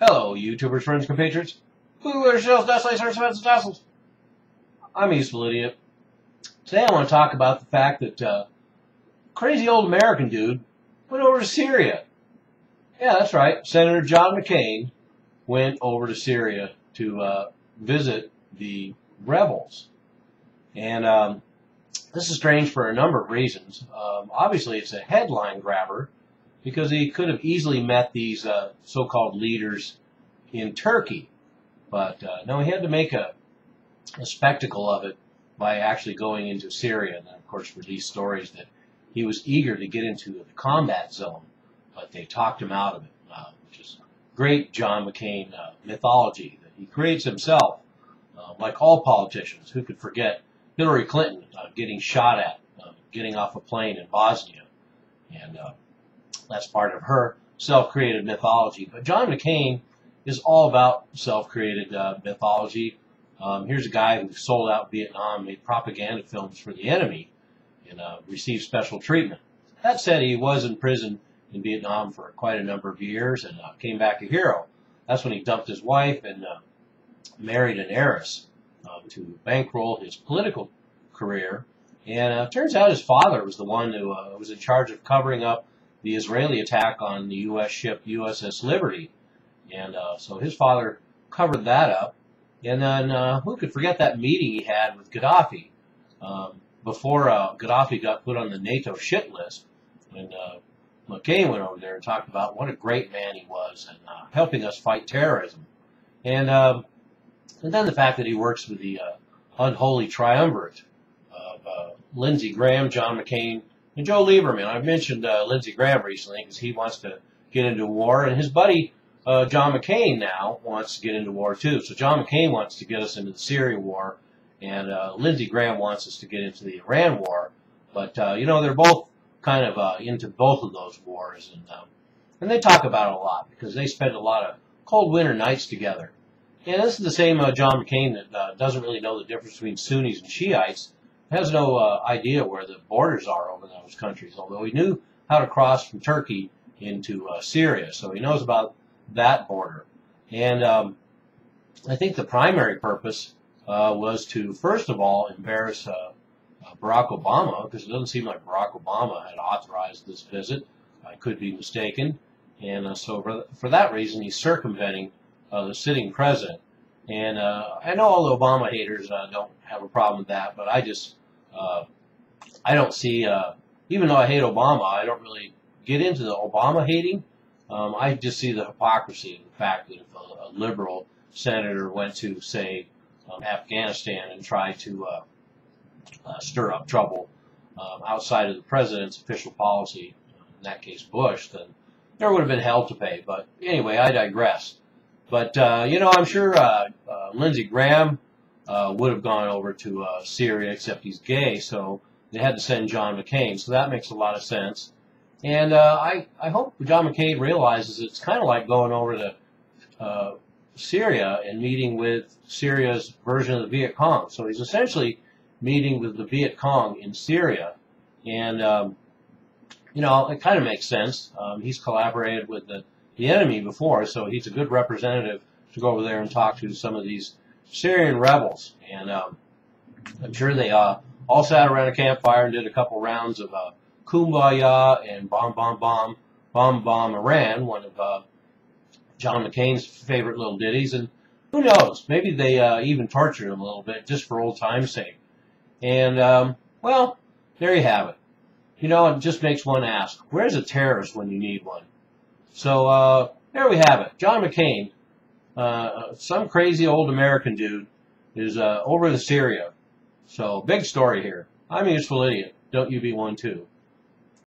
Hello, YouTubers, friends, compatriots. Who are shells, dust, lights, hearts, fans, and tassels? I'm a useful idiot. Today I want to talk about the fact that crazy old American dude went over to Syria. Yeah, that's right. Senator John McCain went over to Syria to visit the rebels. And this is strange for a number of reasons. Obviously, it's a headline grabber because he could have easily met these so-called leaders in Turkey. But no, he had to make a spectacle of it by actually going into Syria. And then, of course, released stories that he was eager to get into the combat zone, but they talked him out of it, which is great John McCain mythology that he creates himself. Like all politicians, who could forget Hillary Clinton getting shot at, getting off a plane in Bosnia. And that's part of her self-created mythology. But John McCain is all about self-created mythology. Here's a guy who sold out Vietnam, made propaganda films for the enemy, and received special treatment. That said, he was in prison in Vietnam for quite a number of years and came back a hero. That's when he dumped his wife and married an heiress to bankroll his political career. And it turns out his father was the one who was in charge of covering up the Israeli attack on the U.S. ship USS Liberty. And so his father covered that up. And then who could forget that meeting he had with Gaddafi before Gaddafi got put on the NATO shit list, when McCain went over there and talked about what a great man he was and helping us fight terrorism. And then the fact that he works with the unholy triumvirate of Lindsey Graham, John McCain, and Joe Lieberman. I've mentioned Lindsey Graham recently because he wants to get into war, and his buddy John McCain now wants to get into war too. So John McCain wants to get us into the Syria war, and Lindsey Graham wants us to get into the Iran war. But you know, they're both kind of into both of those wars, and they talk about it a lot because they spend a lot of cold winter nights together. And this is the same John McCain that doesn't really know the difference between Sunnis and Shiites, has no idea where the borders are over those countries, although he knew how to cross from Turkey into Syria, so he knows about that border. And I think the primary purpose was to, first of all, embarrass Barack Obama, because it doesn't seem like Barack Obama had authorized this visit. I could be mistaken. And so for that reason, he's circumventing the sitting president. And I know all the Obama haters don't have a problem with that, but I don't see, even though I hate Obama, I don't really get into the Obama hating. I just see the hypocrisy of the fact that if a liberal senator went to, say, Afghanistan and tried to stir up trouble outside of the president's official policy, in that case Bush, then there would have been hell to pay. But anyway, I digress. But, you know, I'm sure Lindsey Graham would have gone over to Syria, except he's gay, so they had to send John McCain. So that makes a lot of sense. And I hope John McCain realizes it's kind of like going over to Syria and meeting with Syria's version of the Viet Cong. So he's essentially meeting with the Viet Cong in Syria. And, you know, it kind of makes sense. He's collaborated with the enemy before, so he's a good representative to go over there and talk to some of these Syrian rebels. And I'm sure they all sat around a campfire and did a couple rounds of Kumbaya and Bomb Bomb Bomb Bomb Bomb Iran, one of John McCain's favorite little ditties. And who knows, maybe they even tortured him a little bit just for old time's sake. And, well, there you have it. You know, it just makes one ask, where's a terrorist when you need one? So there we have it. John McCain, some crazy old American dude, is over to Syria. So big story here. I'm a useful idiot. Don't you be one too.